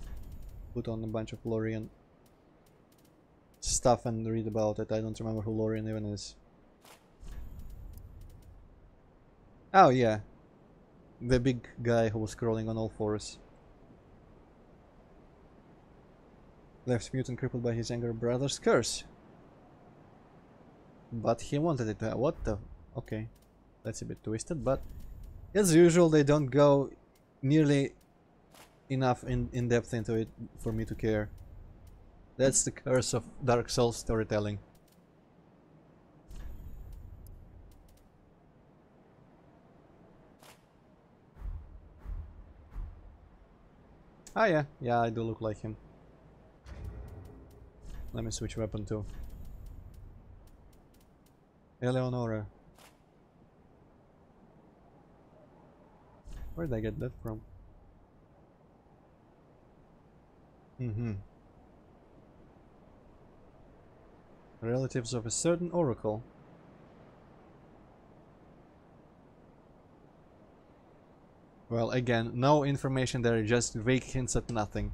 put on a bunch of Lorien stuff and read about it. I don't remember who Lorien even is. Oh yeah, the big guy who was crawling on all fours. Left mute and crippled by his younger brother's curse. But he wanted it. What the? Okay. That's a bit twisted, but as usual, they don't go nearly enough in depth into it for me to care. That's the curse of Dark Souls storytelling. Ah yeah, yeah, I do look like him. Let me switch weapon too. Eleonora. Where did I get that from? Relatives of a certain oracle. Well, again, no information there, just vague hints at nothing.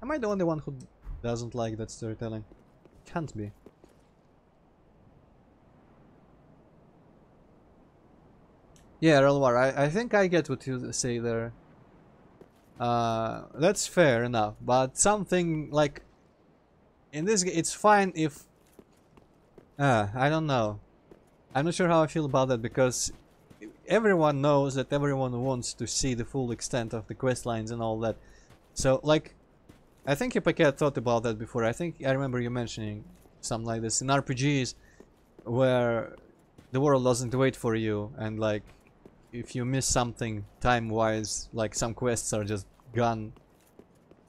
Am I the only one who doesn't like that storytelling? Can't be. Yeah, Relwar, I think I get what you say there. That's fair enough, but something like... In this game, it's fine if... I don't know. I'm not sure how I feel about that, because everyone knows that everyone wants to see the full extent of the quest lines and all that. So, like, I think Hippocate thought about that before. I think I remember you mentioning something like this in RPGs, where the world doesn't wait for you, and like, if you miss something time-wise, like some quests are just gone,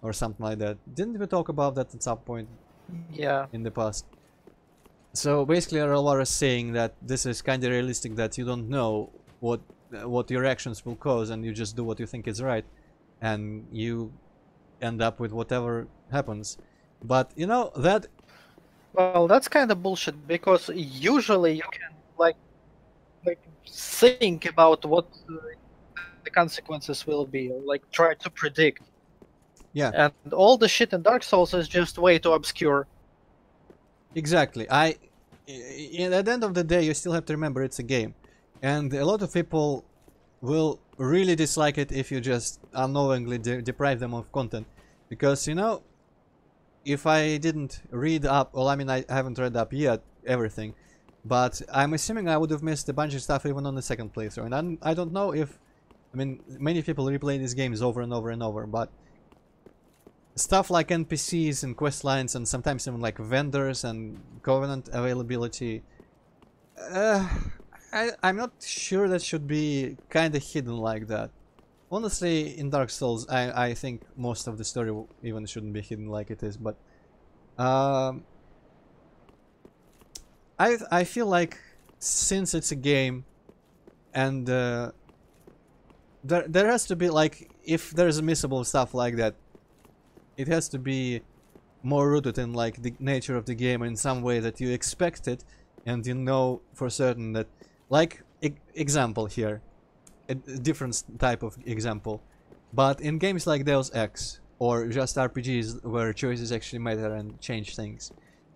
or something like that. Didn't we talk about that at some point? Yeah. In the past. So basically, Relwar is saying that this is kind of realistic, that you don't know what your actions will cause, and you just do what you think is right, and you end up with whatever happens. But you know that. Well, that's kind of bullshit, because usually you can like think about what the consequences will be, or like try to predict. Yeah. And all the shit in Dark Souls is just way too obscure. Exactly. At the end of the day, you still have to remember it's a game, and a lot of people will really dislike it if you just unknowingly deprive them of content, because you know, if I didn't read up, well, I mean, I haven't read up yet everything, but I'm assuming I would have missed a bunch of stuff even on the second playthrough, and I don't know if, I mean, many people replay these games over and over and over, but stuff like NPCs and quest lines, and sometimes even like vendors and covenant availability, I'm not sure that should be kind of hidden like that. Honestly, in Dark Souls, I think most of the story even shouldn't be hidden like it is, but I feel like since it's a game, and there has to be, like, if there's missable stuff like that, it has to be more rooted in like the nature of the game in some way that you expect it, and you know for certain that, like, example here, a different type of example, but in games like Deus Ex or just RPGs where choices actually matter and change things,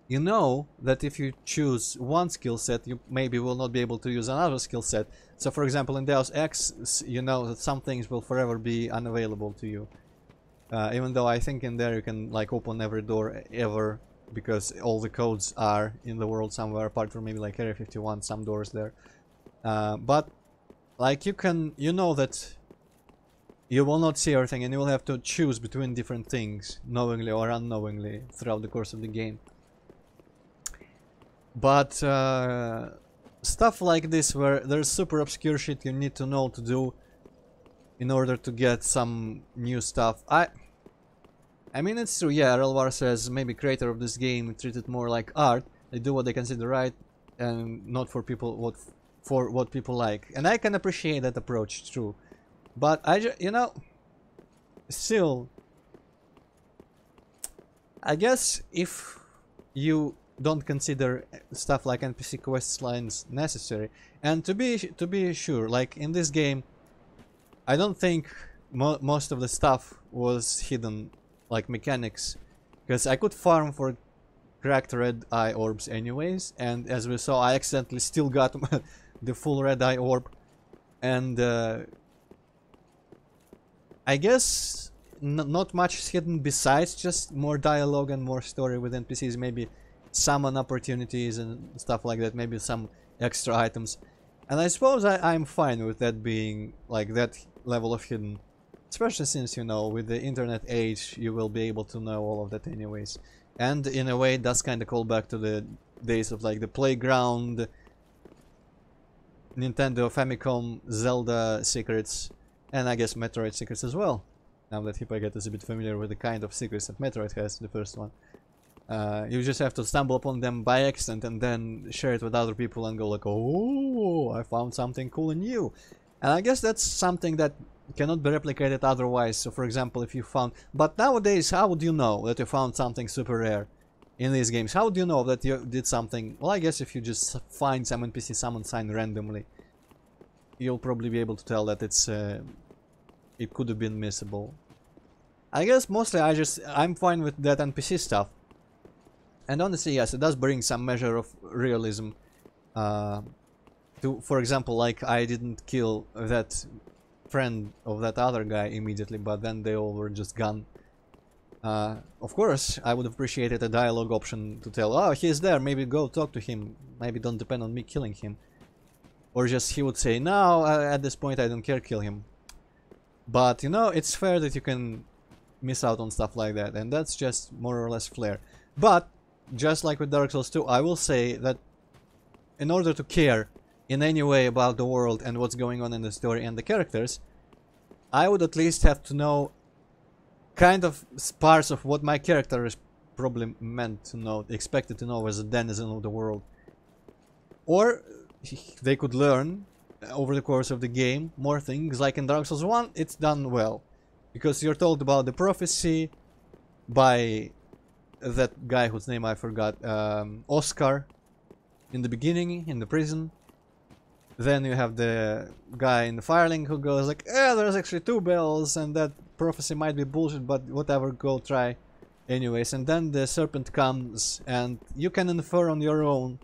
you know that if you choose one skill set, you maybe will not be able to use another skill set. So for example, in Deus Ex, you know that some things will forever be unavailable to you. Even though I think in there you can like open every door ever, because all the codes are in the world somewhere, apart from maybe like Area 51, some doors there. But like you know that you will not see everything, and you will have to choose between different things, knowingly or unknowingly, throughout the course of the game. But stuff like this, where there's super obscure shit you need to know to do in order to get some new stuff. I mean, it's true, yeah, Relwar says maybe creator of this game treat it more like art. They do what they consider right, and not for people for what people like. And I can appreciate that approach, it's true. But you know, still, I guess if you don't consider stuff like NPC quest lines necessary, and to be sure, like in this game, I don't think most of the stuff was hidden, like mechanics, because I could farm for cracked red eye orbs anyways, and as we saw, I accidentally still got the full red eye orb, and I guess not much is hidden besides just more dialogue and more story with NPCs, maybe summon opportunities and stuff like that, maybe some extra items. And I suppose I'm fine with that being like that level of hidden. Especially since, you know, with the internet age, you will be able to know all of that anyways. And in a way, that's kind of call back to the days of like the Playground, Nintendo, Famicom, Zelda secrets, and I guess Metroid secrets as well. Now that Hippoget is a bit familiar with the kind of secrets that Metroid has, the first one. You just have to stumble upon them by accident and then share it with other people and go like, oh, I found something cool and new. And I guess that's something that cannot be replicated otherwise. So for example, if you found... But nowadays, how would you know that you found something super rare in these games? How would you know that you did something? Well, I guess if you just find some NPC summon sign randomly, you'll probably be able to tell that it's it could have been missable. I guess mostly I'm fine with that NPC stuff. And honestly, yes, it does bring some measure of realism. For example, like I didn't kill that friend of that other guy immediately, but then they all were just gone. Of course, I would have appreciated a dialogue option to tell, oh, he's there, maybe go talk to him, maybe don't depend on me killing him. Or just he would say, no, at this point I don't care, kill him. But, you know, it's fair that you can miss out on stuff like that, and that's just more or less flair. But, just like with Dark Souls 2, I will say that in order to care in any way about the world and what's going on in the story and the characters, I would at least have to know kind of parts of what my character is probably meant to know, expected to know as a denizen of the world. Or they could learn over the course of the game more things, like in Dark Souls 1, it's done well. Because you're told about the prophecy by that guy whose name I forgot, Oscar, in the beginning, in the prison. Then you have the guy in the Firelink who goes like, there's actually 2 bells and that prophecy might be bullshit, but whatever, go try anyways. And then the serpent comes and you can infer on your own,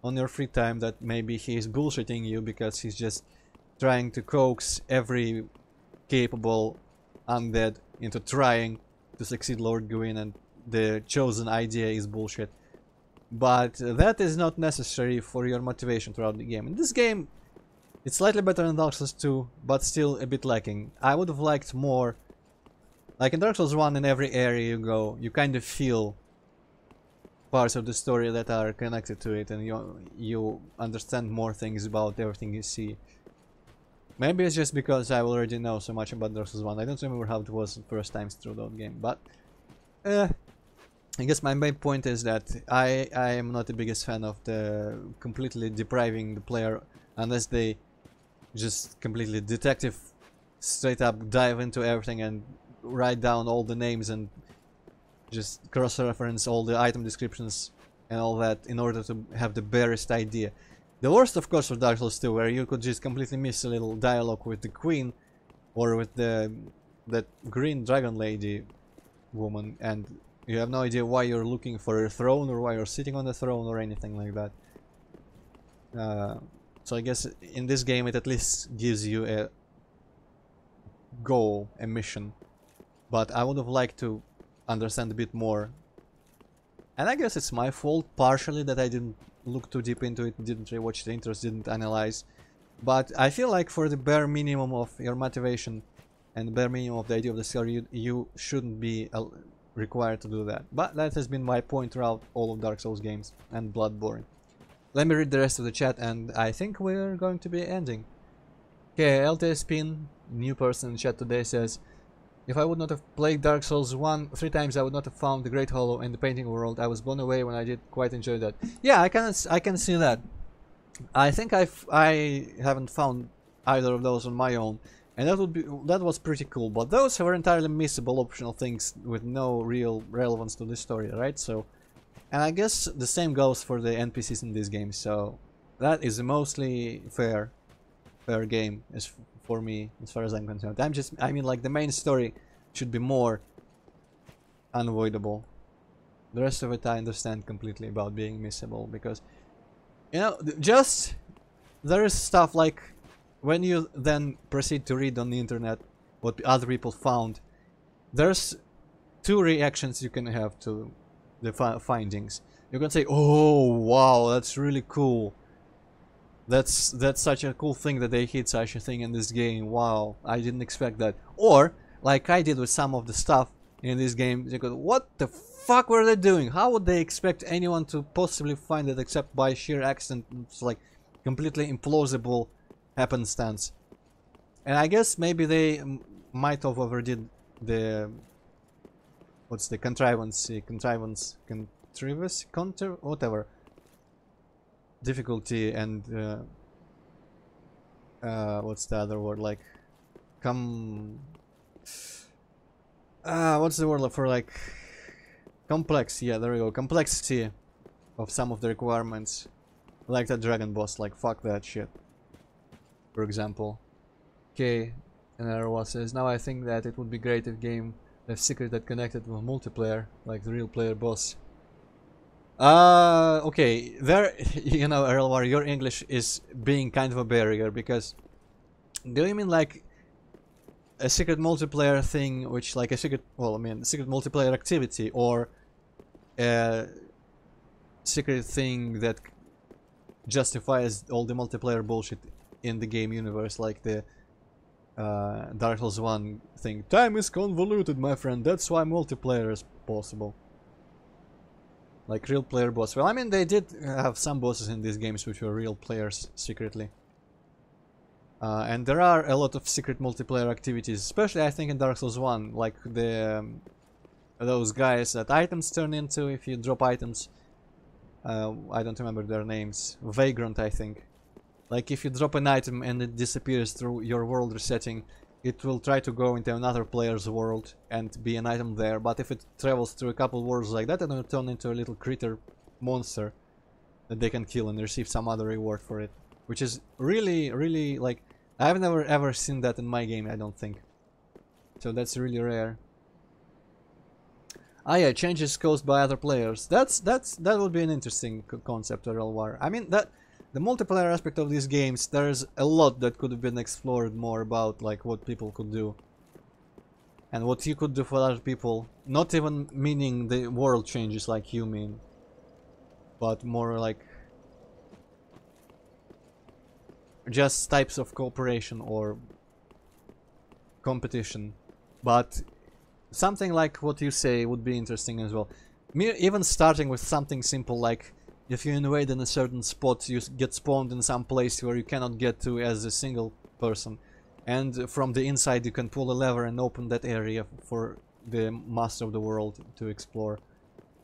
on your free time, that maybe he's bullshitting you because he's just trying to coax every capable undead into trying to succeed Lord Gwyn, and the chosen idea is bullshit. But that is not necessary for your motivation throughout the game. In this game, it's slightly better than Dark Souls 2, but still a bit lacking. I would have liked more. Like in Dark Souls 1, in every area you go, you kind of feel parts of the story that are connected to it, and you understand more things about everything you see. Maybe it's just because I already know so much about Dark Souls 1. I don't remember how it was the first times through that game, but I guess my main point is that I am not the biggest fan of the completely depriving the player unless they just completely detective straight up dive into everything and write down all the names and just cross-reference all the item descriptions and all that in order to have the barest idea. The worst, of course, was Dark Souls 2, where you could just completely miss a little dialogue with the queen or with that green dragon lady woman, and you have no idea why you're looking for a throne or why you're sitting on the throne or anything like that. So I guess in this game it at least gives you a goal, a mission. But I would have liked to understand a bit more. And I guess it's my fault partially that I didn't look too deep into it, didn't rewatch the intros, didn't analyze. But I feel like for the bare minimum of your motivation and the bare minimum of the idea of the story, you shouldn't be required to do that. But that has been my point throughout all of Dark Souls games and Bloodborne. Let me read the rest of the chat, and I think we're going to be ending. Okay, LTSPin, new person in chat today, says, if I would not have played Dark Souls 1 3 times, I would not have found the Great Hollow and the Painting World. I was blown away when I did quite enjoy that. Yeah, I can see that. I think I haven't found either of those on my own, and that was pretty cool. But those were entirely missable optional things with no real relevance to the story, right? So, and I guess the same goes for the NPCs in this game. So that is a mostly fair game as for me, as far as I'm concerned. I mean, like, the main story should be more unavoidable. The rest of it I understand completely about being missable, because, you know, just there is stuff like when you then proceed to read on the internet what other people found, there's two reactions you can have to the findings. You can say, "Oh, wow, that's really cool. That's such a cool thing that they hid such a thing in this game. Wow, I didn't expect that." Or, like I did with some of the stuff in this game, you go, "What the fuck were they doing? How would they expect anyone to possibly find it except by sheer accident?" It's like completely implausible happenstance. And I guess maybe they might have overdid the what's the contrivance, whatever difficulty, and what's the other word, like what's the word for like complex? Yeah, there we go. Complexity of some of the requirements, like that dragon boss. Like fuck that shit, for example. Okay, and Arwa says, now I think that it would be great if game have secret that connected with multiplayer, like the real player boss. Okay, there, you know, Erlwar, your English is being kind of a barrier, because do you mean like a secret multiplayer thing, which like a secret, well, I mean, secret multiplayer activity, or a secret thing that justifies all the multiplayer bullshit in the game universe, like the Dark Souls 1 thing? Time is convoluted, my friend, that's why multiplayer is possible. Like real player boss. Well, I mean, they did have some bosses in these games which were real players secretly. And there are a lot of secret multiplayer activities, especially I think in Dark Souls 1, like the those guys that items turn into if you drop items. I don't remember their names. Vagrant, I think. Like if you drop an item and it disappears through your world resetting, it will try to go into another player's world and be an item there, but if it travels through a couple worlds like that, it will turn into a little critter monster that they can kill and receive some other reward for it. Which is really, really, like, I've never ever seen that in my game, I don't think. So that's really rare. Ah yeah, changes caused by other players. That would be an interesting concept, Elwar. I mean, that the multiplayer aspect of these games, there's a lot that could have been explored more about, like what people could do and what you could do for other people. Not even meaning the world changes like you mean, but more like just types of cooperation or competition. But something like what you say would be interesting as well. Even starting with something simple like, if you invade in a certain spot, you get spawned in some place where you cannot get to as a single person. And from the inside you can pull a lever and open that area for the master of the world to explore.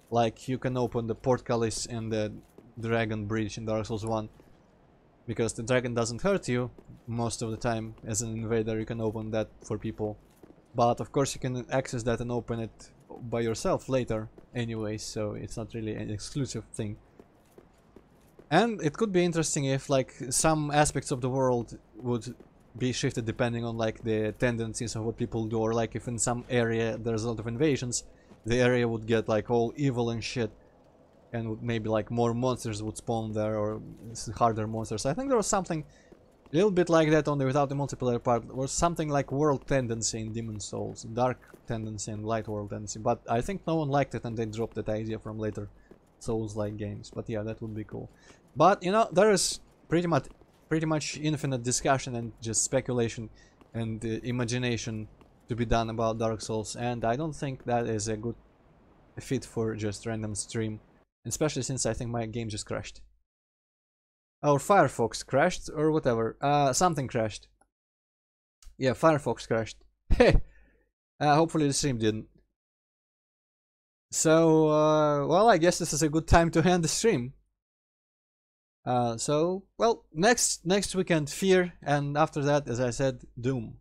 Like you can open the portcullis and the dragon bridge in Dark Souls 1. Because the dragon doesn't hurt you most of the time. As an invader you can open that for people. But of course you can access that and open it by yourself later anyway, so it's not really an exclusive thing. And it could be interesting if like some aspects of the world would be shifted depending on like the tendencies of what people do, or like if in some area there's a lot of invasions, the area would get like all evil and shit, and maybe like more monsters would spawn there, or harder monsters. I think there was something a little bit like that, only without the multiplayer part, or something like world tendency in Demon's Souls, dark tendency and light world tendency, but I think no one liked it and they dropped that idea from later Souls-like games. But yeah, that would be cool. But you know, there is pretty much infinite discussion and just speculation and imagination to be done about Dark Souls, and I don't think that is a good fit for just random stream, especially since I think my game just crashed. Or Firefox crashed, or whatever. Something crashed. Yeah, Firefox crashed. Hey! Hopefully the stream didn't. So, well, I guess this is a good time to end the stream. So, well, next weekend Fear, and after that, as I said, Doom.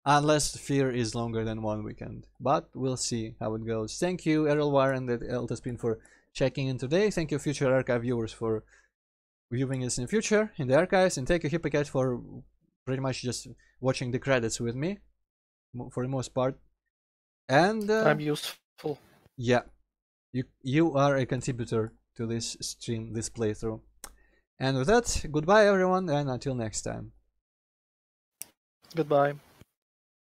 Unless Fear is longer than 1 weekend. But we'll see how it goes. Thank you, Errolwire and the Eltaspin, for checking in today. Thank you, future archive viewers, for viewing this in the future, in the archives. And thank you, Hippocat, for pretty much just watching the credits with me, for the most part. And I'm useful. Yeah, you are a contributor to this stream, this playthrough. And with that, goodbye everyone, and until next time. Goodbye.